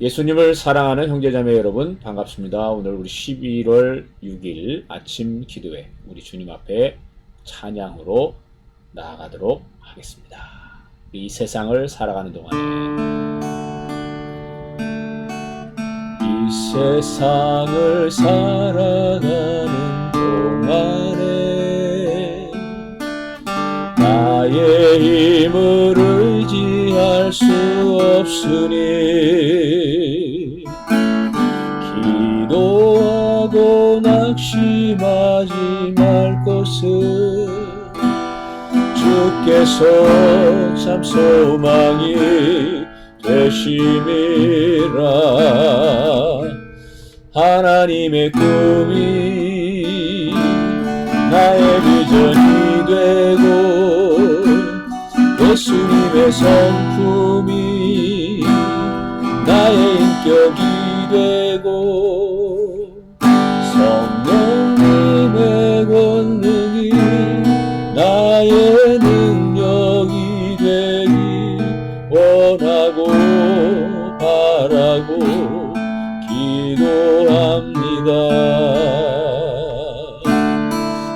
예수님을 사랑하는 형제자매 여러분 반갑습니다. 오늘 우리 11월 6일 아침 기도회 우리 주님 앞에 찬양으로 나아가도록 하겠습니다. 이 세상을 살아가는 동안에 이 세상을 살아가는 동안에 나의 힘을 의지할 수 없으니 기도하고 낙심하지 말 것은 주께서 참 소망이 되심이라. 하나님의 꿈이 나의 비전이 되고 예수님의 성품이 나의 인격이 되고 성령님의 권능이 나의 능력이 되기 원하고 바라고 기도합니다.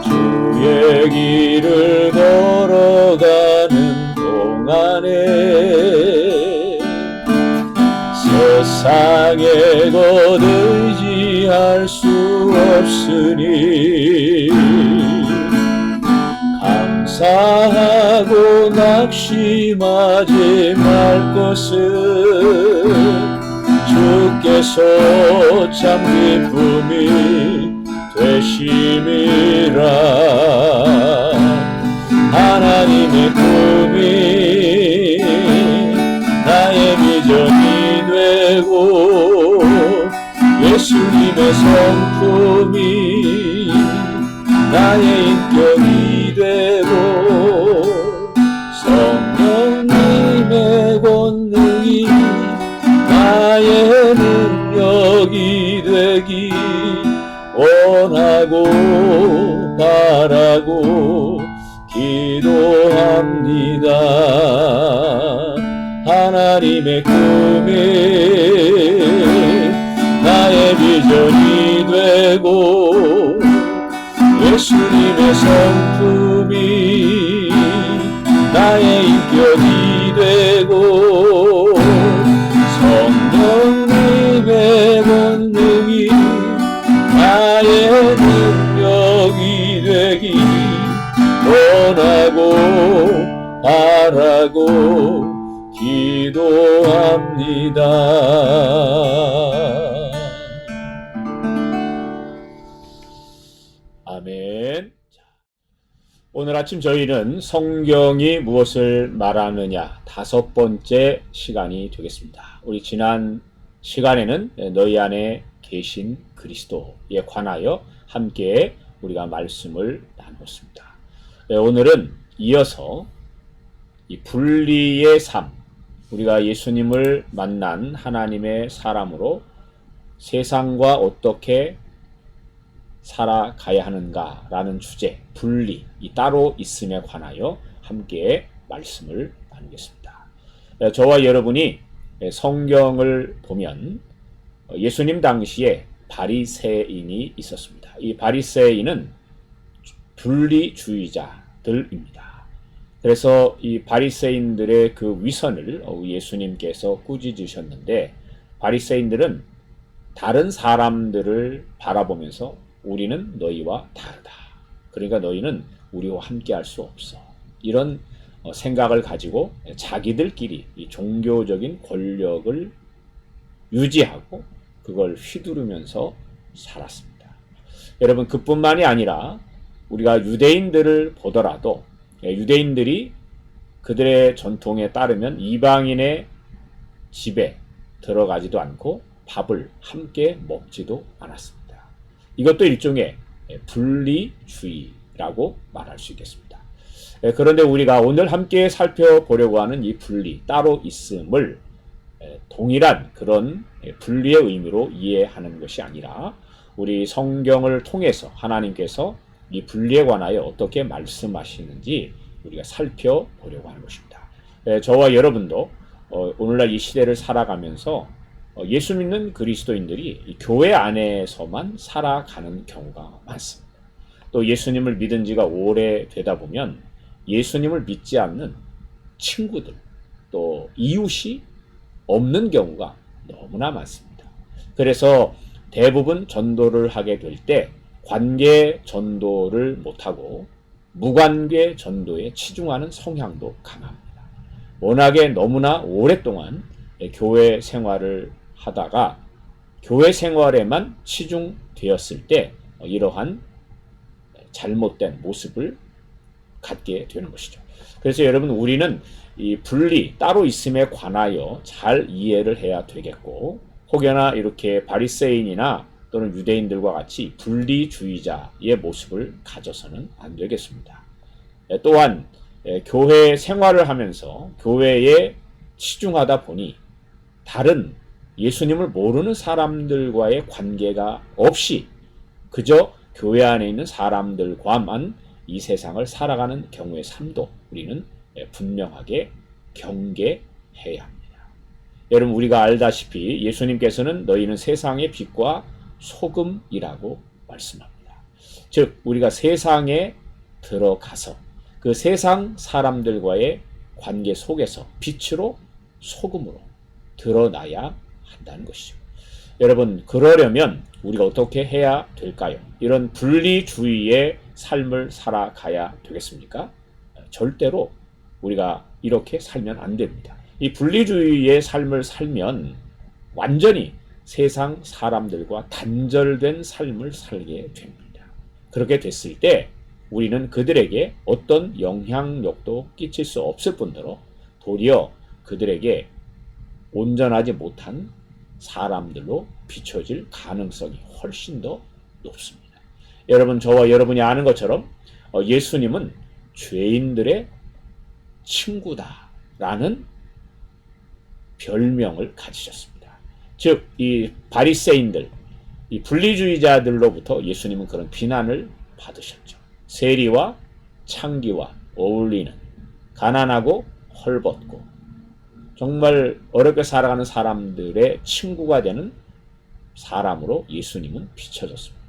주의 길을 걸어가는 동안에 세상에 곧 의지할 수 없으니 감사하고 낙심하지 말 것은 주께서 참 기쁨이 되심이라. 하나님의 꿈이 나의 비전이 되고 예수님의 성품이 나의 인격이 되고 성령님의 권능이 나의 능력이 되기 원하고 바라고 기도합니다. 하나님의 꿈이 나의 비전이 되고 예수님의 성품이 나의 인격이 되고 성령님의 권능이 나의 능력이 되기 원하고 바라고 기도합니다. 아멘. 오늘 아침 저희는 성경이 무엇을 말하느냐 5번째 시간이 되겠습니다. 우리 지난 시간에는 너희 안에 계신 그리스도에 관하여 함께 우리가 말씀을 나눴습니다. 오늘은 이어서 이 분리의 삶, 우리가 예수님을 만난 하나님의 사람으로 세상과 어떻게 살아가야 하는가라는 주제, 분리, 이 따로 있음에 관하여 함께 말씀을 나누겠습니다. 저와 여러분이 성경을 보면 예수님 당시에 바리새인이 있었습니다. 이 바리새인은 분리주의자들입니다. 그래서 이 바리새인들의 그 위선을 예수님께서 꾸짖으셨는데 바리새인들은 다른 사람들을 바라보면서 우리는 너희와 다르다. 그러니까 너희는 우리와 함께 할 수 없어. 이런 생각을 가지고 자기들끼리 이 종교적인 권력을 유지하고 그걸 휘두르면서 살았습니다. 여러분, 그뿐만이 아니라 우리가 유대인들을 보더라도 유대인들이 그들의 전통에 따르면 이방인의 집에 들어가지도 않고 밥을 함께 먹지도 않았습니다. 이것도 일종의 분리주의라고 말할 수 있겠습니다. 그런데 우리가 오늘 함께 살펴보려고 하는 이 분리, 따로 있음을 동일한 그런 분리의 의미로 이해하는 것이 아니라 우리 성경을 통해서 하나님께서 이 분리에 관하여 어떻게 말씀하시는지 우리가 살펴보려고 하는 것입니다. 저와 여러분도 오늘날 이 시대를 살아가면서 예수 믿는 그리스도인들이 이 교회 안에서만 살아가는 경우가 많습니다. 또 예수님을 믿은 지가 오래되다 보면 예수님을 믿지 않는 친구들, 또 이웃이 없는 경우가 너무나 많습니다. 그래서 대부분 전도를 하게 될 때 관계 전도를 못하고 무관계 전도에 치중하는 성향도 강합니다. 워낙에 너무나 오랫동안 교회 생활을 하다가 교회 생활에만 치중되었을 때 이러한 잘못된 모습을 갖게 되는 것이죠. 그래서 여러분, 우리는 이 분리, 따로 있음에 관하여 잘 이해를 해야 되겠고, 혹여나 이렇게 바리새인이나 또는 유대인들과 같이 분리주의자의 모습을 가져서는 안 되겠습니다. 또한 교회 생활을 하면서 교회에 치중하다 보니 다른 예수님을 모르는 사람들과의 관계가 없이 그저 교회 안에 있는 사람들과만 이 세상을 살아가는 경우의 삶도 우리는 분명하게 경계해야 합니다. 여러분, 우리가 알다시피 예수님께서는 너희는 세상의 빛과 소금이라고 말씀합니다. 즉, 우리가 세상에 들어가서 그 세상 사람들과의 관계 속에서 빛으로 소금으로 드러나야 한다는 것이죠. 여러분, 그러려면 우리가 어떻게 해야 될까요? 이런 분리주의의 삶을 살아가야 되겠습니까? 절대로 우리가 이렇게 살면 안 됩니다. 이 분리주의의 삶을 살면 완전히 세상 사람들과 단절된 삶을 살게 됩니다. 그렇게 됐을 때 우리는 그들에게 어떤 영향력도 끼칠 수 없을 뿐더러 도리어 그들에게 온전하지 못한 사람들로 비춰질 가능성이 훨씬 더 높습니다. 여러분, 저와 여러분이 아는 것처럼 예수님은 죄인들의 친구다라는 별명을 가지셨습니다. 즉, 이 바리새인들, 이 분리주의자들로부터 예수님은 그런 비난을 받으셨죠. 세리와 창기와 어울리는, 가난하고 헐벗고 정말 어렵게 살아가는 사람들의 친구가 되는 사람으로 예수님은 비춰졌습니다.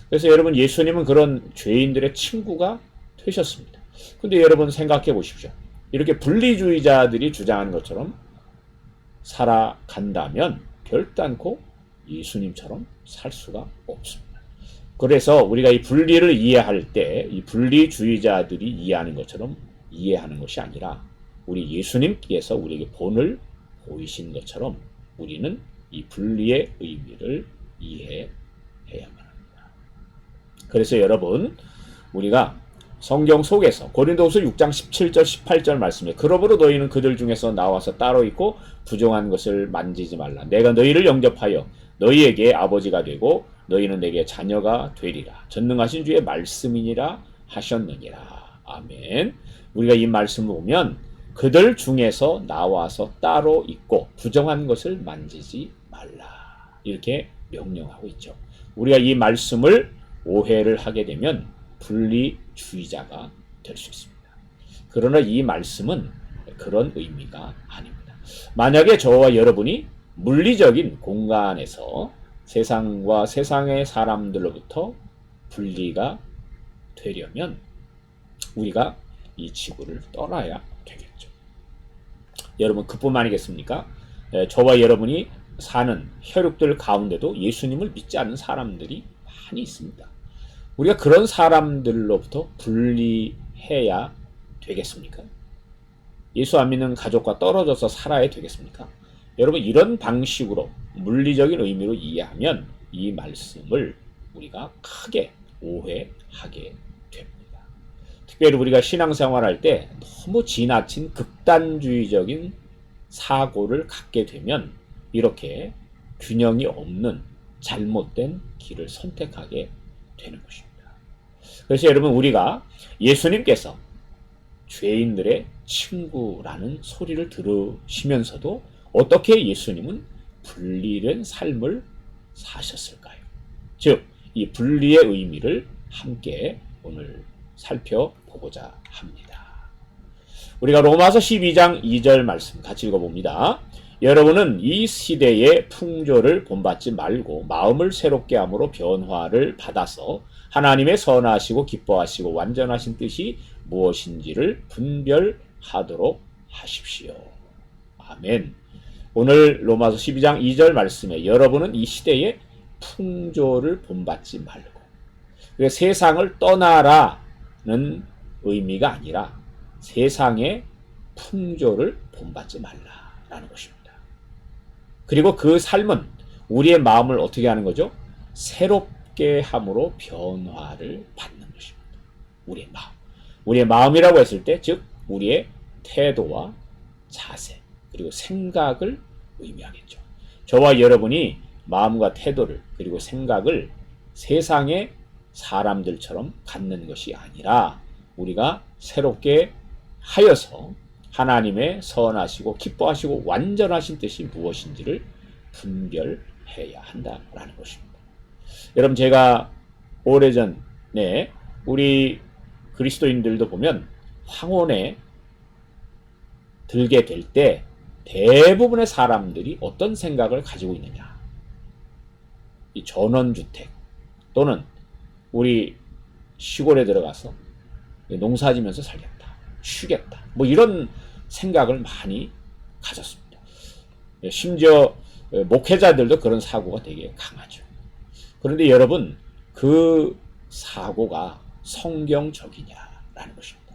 그래서 여러분, 예수님은 그런 죄인들의 친구가 되셨습니다. 근데 여러분 생각해 보십시오. 이렇게 분리주의자들이 주장하는 것처럼 살아간다면 결단코 예수님처럼 살 수가 없습니다. 그래서 우리가 이 분리를 이해할 때 이 분리주의자들이 이해하는 것처럼 이해하는 것이 아니라 우리 예수님께서 우리에게 본을 보이신 것처럼 우리는 이 분리의 의미를 이해해야만 합니다. 그래서 여러분, 우리가 성경 속에서 고린도후서 6장 17절 18절 말씀에 그러므로 너희는 그들 중에서 나와서 따로 있고 부정한 것을 만지지 말라. 내가 너희를 영접하여 너희에게 아버지가 되고 너희는 내게 자녀가 되리라. 전능하신 주의 말씀이니라 하셨느니라. 아멘. 우리가 이 말씀을 보면 그들 중에서 나와서 따로 있고 부정한 것을 만지지 말라. 이렇게 명령하고 있죠. 우리가 이 말씀을 오해를 하게 되면 분리주의자가 될 수 있습니다. 그러나 이 말씀은 그런 의미가 아닙니다. 만약에 저와 여러분이 물리적인 공간에서 세상과 세상의 사람들로부터 분리가 되려면 우리가 이 지구를 떠나야 되겠죠. 여러분, 그뿐만 아니겠습니까? 저와 여러분이 사는 혈육들 가운데도 예수님을 믿지 않는 사람들이 많이 있습니다. 우리가 그런 사람들로부터 분리해야 되겠습니까? 예수 안 믿는 가족과 떨어져서 살아야 되겠습니까? 여러분, 이런 방식으로 물리적인 의미로 이해하면 이 말씀을 우리가 크게 오해하게 됩니다. 특별히 우리가 신앙생활할 때 너무 지나친 극단주의적인 사고를 갖게 되면 이렇게 균형이 없는 잘못된 길을 선택하게 되는 것입니다. 그래서 여러분, 우리가 예수님께서 죄인들의 친구라는 소리를 들으시면서도 어떻게 예수님은 분리된 삶을 사셨을까요? 즉, 이 분리의 의미를 함께 오늘 살펴보고자 합니다. 우리가 로마서 12장 2절 말씀 같이 읽어봅니다. 여러분은 이 시대의 풍조를 본받지 말고 마음을 새롭게 함으로 변화를 받아서 하나님의 선하시고 기뻐하시고 완전하신 뜻이 무엇인지를 분별하도록 하십시오. 아멘. 오늘 로마서 12장 2절 말씀에 여러분은 이 시대의 풍조를 본받지 말고, 세상을 떠나라는 의미가 아니라 세상의 풍조를 본받지 말라라는 것입니다. 그리고 그 삶은 우리의 마음을 어떻게 하는 거죠? 새롭게 함으로 변화를 받는 것입니다. 우리의 마음. 우리의 마음이라고 했을 때, 즉 우리의 태도와 자세, 그리고 생각을 의미하겠죠. 저와 여러분이 마음과 태도를, 그리고 생각을 세상의 사람들처럼 갖는 것이 아니라 우리가 새롭게 하여서 하나님의 선하시고 기뻐하시고 완전하신 뜻이 무엇인지를 분별해야 한다라는 것입니다. 여러분, 제가 오래전에 우리 그리스도인들도 보면 황혼에 들게 될 때 대부분의 사람들이 어떤 생각을 가지고 있느냐. 이 전원주택 또는 우리 시골에 들어가서 농사지면서 살겠다, 쉬겠다, 뭐 이런 생각을 많이 가졌습니다. 심지어 목회자들도 그런 사고가 되게 강하죠. 그런데 여러분, 그 사고가 성경적이냐라는 것입니다.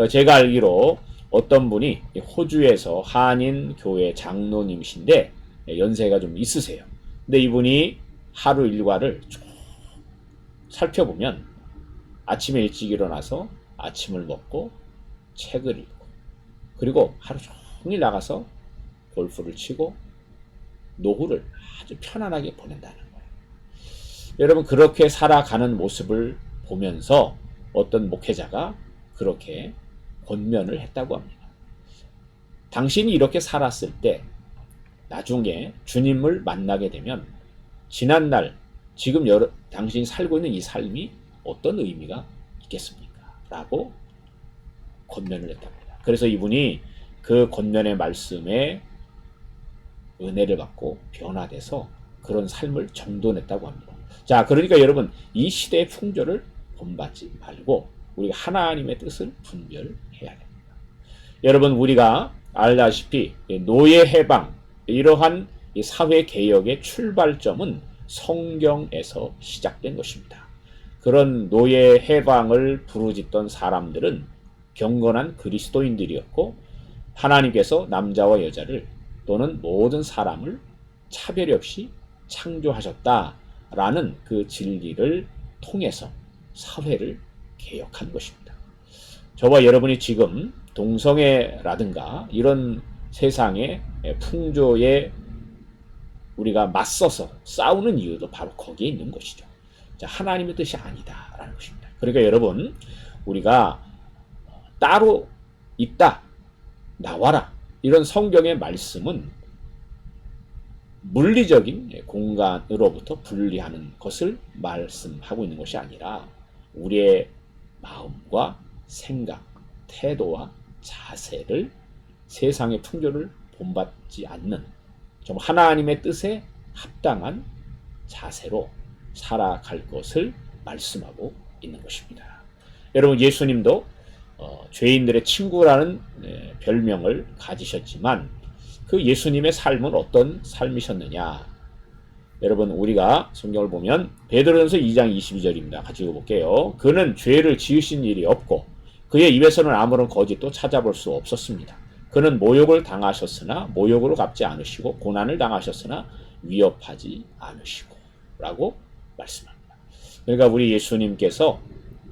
제가 알기로 어떤 분이 호주에서 한인 교회 장로님이신데 연세가 좀 있으세요. 근데 이분이 하루 일과를 쭉 살펴보면 아침에 일찍 일어나서 아침을 먹고 책을 읽고, 그리고 하루 종일 나가서 골프를 치고 노후를 아주 편안하게 보낸다는 거예요. 여러분, 그렇게 살아가는 모습을 보면서 어떤 목회자가 그렇게 권면을 했다고 합니다. 당신이 이렇게 살았을 때 나중에 주님을 만나게 되면 지난날 지금 당신이 살고 있는 이 삶이 어떤 의미가 있겠습니까? 라고 권면을 했답니다. 그래서 이분이 그 권면의 말씀에 은혜를 받고 변화돼서 그런 삶을 정돈했다고 합니다. 자, 그러니까 여러분, 이 시대의 풍조를 본받지 말고 우리가 하나님의 뜻을 분별해야 됩니다. 여러분, 우리가 알다시피 노예 해방, 이러한 사회 개혁의 출발점은 성경에서 시작된 것입니다. 그런 노예 해방을 부르짖던 사람들은 경건한 그리스도인들이었고, 하나님께서 남자와 여자를 또는 모든 사람을 차별 없이 창조하셨다라는 그 진리를 통해서 사회를 개혁한 것입니다. 저와 여러분이 지금 동성애라든가 이런 세상의 풍조에 우리가 맞서서 싸우는 이유도 바로 거기에 있는 것이죠. 자, 하나님의 뜻이 아니다라는 것입니다. 그러니까 여러분, 우리가 따로 있다, 나와라, 이런 성경의 말씀은 물리적인 공간으로부터 분리하는 것을 말씀하고 있는 것이 아니라 우리의 마음과 생각, 태도와 자세를 세상의 풍조를 본받지 않는 정말 하나님의 뜻에 합당한 자세로 살아갈 것을 말씀하고 있는 것입니다. 여러분, 예수님도 죄인들의 친구라는 별명을 가지셨지만 그 예수님의 삶은 어떤 삶이셨느냐? 여러분, 우리가 성경을 보면 베드로전서 2장 22절입니다. 같이 읽어볼게요. 그는 죄를 지으신 일이 없고 그의 입에서는 아무런 거짓도 찾아볼 수 없었습니다. 그는 모욕을 당하셨으나 모욕으로 갚지 않으시고 고난을 당하셨으나 위협하지 않으시고 라고 말씀합니다. 그러니까 우리 예수님께서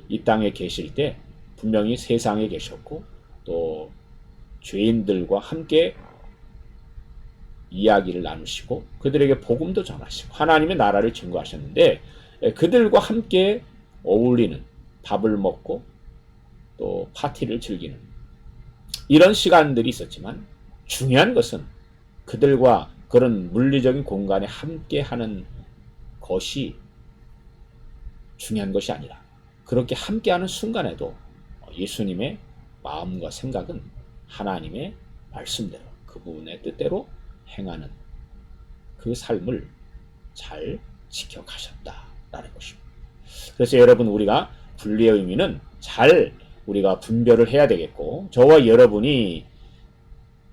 이 땅에 계실 때 분명히 세상에 계셨고 또 죄인들과 함께 이야기를 나누시고 그들에게 복음도 전하시고 하나님의 나라를 증거하셨는데, 그들과 함께 어울리는, 밥을 먹고 또 파티를 즐기는 이런 시간들이 있었지만 중요한 것은 그들과 그런 물리적인 공간에 함께하는 것이 중요한 것이 아니라 그렇게 함께하는 순간에도 예수님의 마음과 생각은 하나님의 말씀대로, 그분의 뜻대로 행하는 그 삶을 잘 지켜가셨다라는 것입니다. 그래서 여러분, 우리가 분리의 의미는 잘 우리가 분별을 해야 되겠고, 저와 여러분이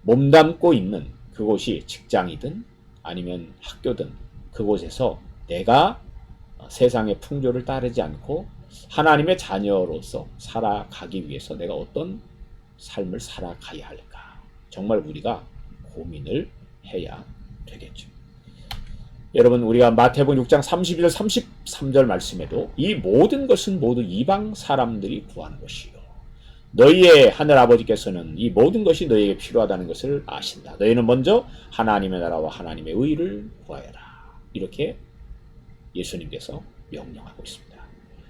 몸담고 있는 그곳이 직장이든 아니면 학교든 그곳에서 내가 세상의 풍조를 따르지 않고 하나님의 자녀로서 살아가기 위해서 내가 어떤 삶을 살아가야 할까? 정말 우리가 고민을 해야 되겠죠. 여러분, 우리가 마태복음 6장 32절 33절 말씀에도 이 모든 것은 모두 이방 사람들이 구하는 것이요, 너희의 하늘 아버지께서는 이 모든 것이 너희에게 필요하다는 것을 아신다. 너희는 먼저 하나님의 나라와 하나님의 의를 구하여라. 이렇게 예수님께서 명령하고 있습니다.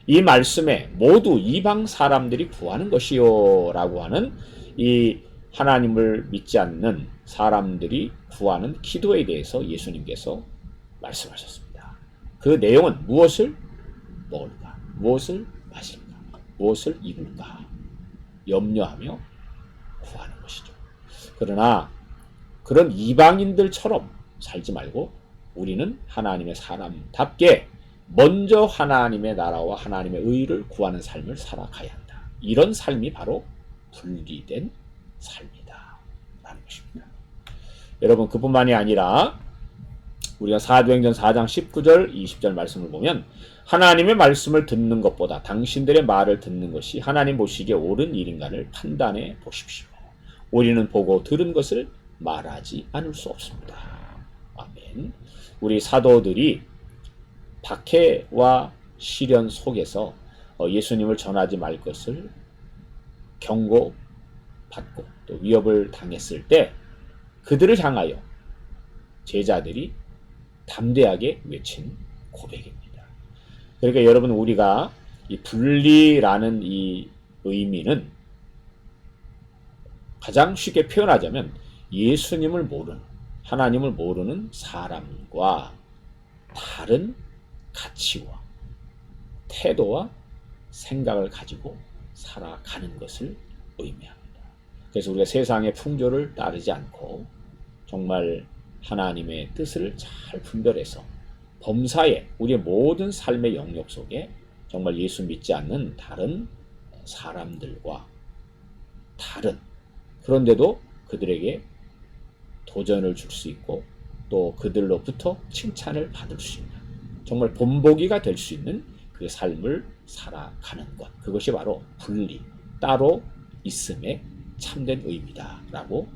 이 말씀에 모두 이방 사람들이 구하는 것이요 라고 하는 이 하나님을 믿지 않는 사람들이 구하는 기도에 대해서 예수님께서 말씀하셨습니다. 그 내용은 무엇을 먹을까? 무엇을 마실까? 무엇을 입을까? 염려하며 구하는 것이죠. 그러나 그런 이방인들처럼 살지 말고 우리는 하나님의 사람답게 먼저 하나님의 나라와 하나님의 의를 구하는 삶을 살아가야 한다. 이런 삶이 바로 분리된 삶이다 라는 것입니다. 여러분, 그뿐만이 아니라 우리가 사도행전 4장 19절 20절 말씀을 보면 하나님의 말씀을 듣는 것보다 당신들의 말을 듣는 것이 하나님 보시기에 옳은 일인가를 판단해 보십시오. 우리는 보고 들은 것을 말하지 않을 수 없습니다. 아멘. 우리 사도들이 박해와 시련 속에서 예수님을 전하지 말 것을 경고받고 또 위협을 당했을 때 그들을 향하여 제자들이 담대하게 외친 고백입니다. 그러니까 여러분, 우리가 이 분리라는 이 의미는 가장 쉽게 표현하자면 예수님을 모르는, 하나님을 모르는 사람과 다른 가치와 태도와 생각을 가지고 살아가는 것을 의미합니다. 그래서 우리가 세상의 풍조를 따르지 않고 정말 하나님의 뜻을 잘 분별해서 범사에 우리의 모든 삶의 영역 속에 정말 예수 믿지 않는 다른 사람들과 다른, 그런데도 그들에게 도전을 줄 수 있고 또 그들로부터 칭찬을 받을 수 있는, 정말 본보기가 될 수 있는 그 삶을 살아가는 것, 그것이 바로 분리, 따로 있음의 참된 의미다라고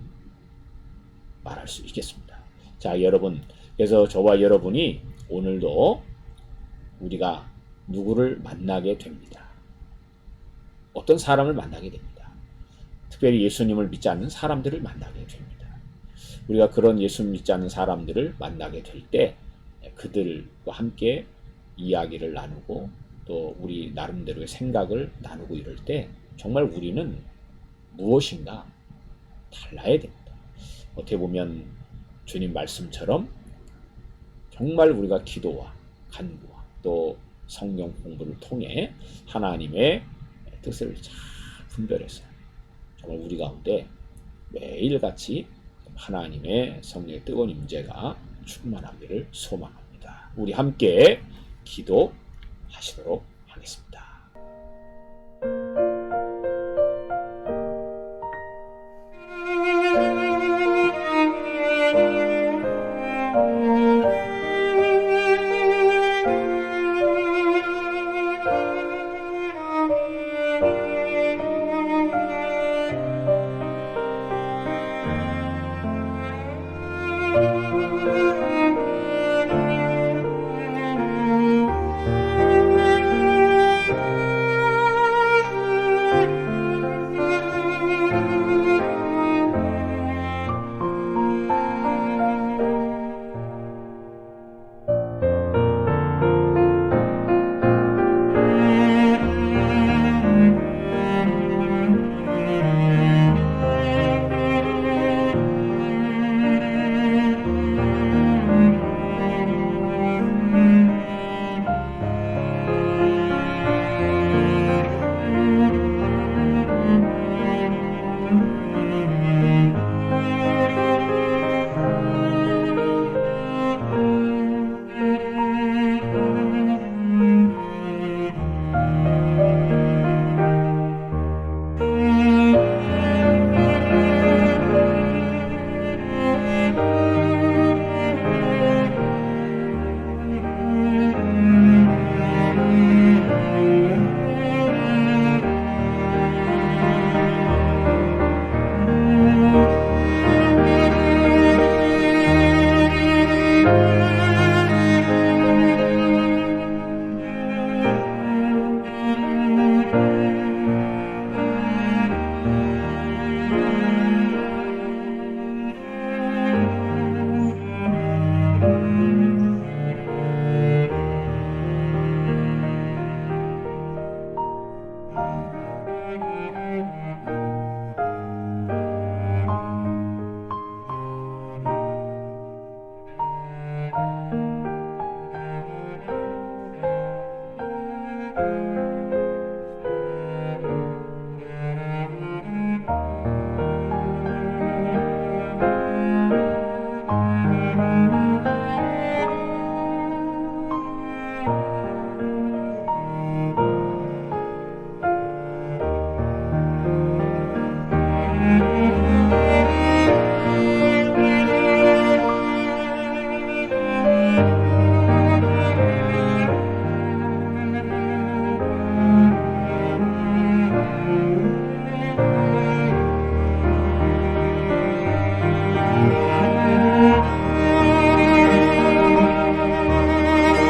말할 수 있겠습니다. 자, 여러분, 그래서 저와 여러분이 오늘도 우리가 누구를 만나게 됩니다. 어떤 사람을 만나게 됩니다. 특별히 예수님을 믿지 않는 사람들을 만나게 됩니다. 우리가 그런 예수 믿지 않는 사람들을 만나게 될 때 그들과 함께 이야기를 나누고 또 우리 나름대로의 생각을 나누고 이럴 때 정말 우리는 무엇인가 달라야 됩니다. 어떻게 보면 주님 말씀처럼 정말 우리가 기도와 간구와 또 성경 공부를 통해 하나님의 뜻을 잘 분별해서 정말 우리 가운데 매일같이 하나님의 성령의 뜨거운 임재가 충만하기를 소망합니다. 우리 함께 기도하시도록 하겠습니다.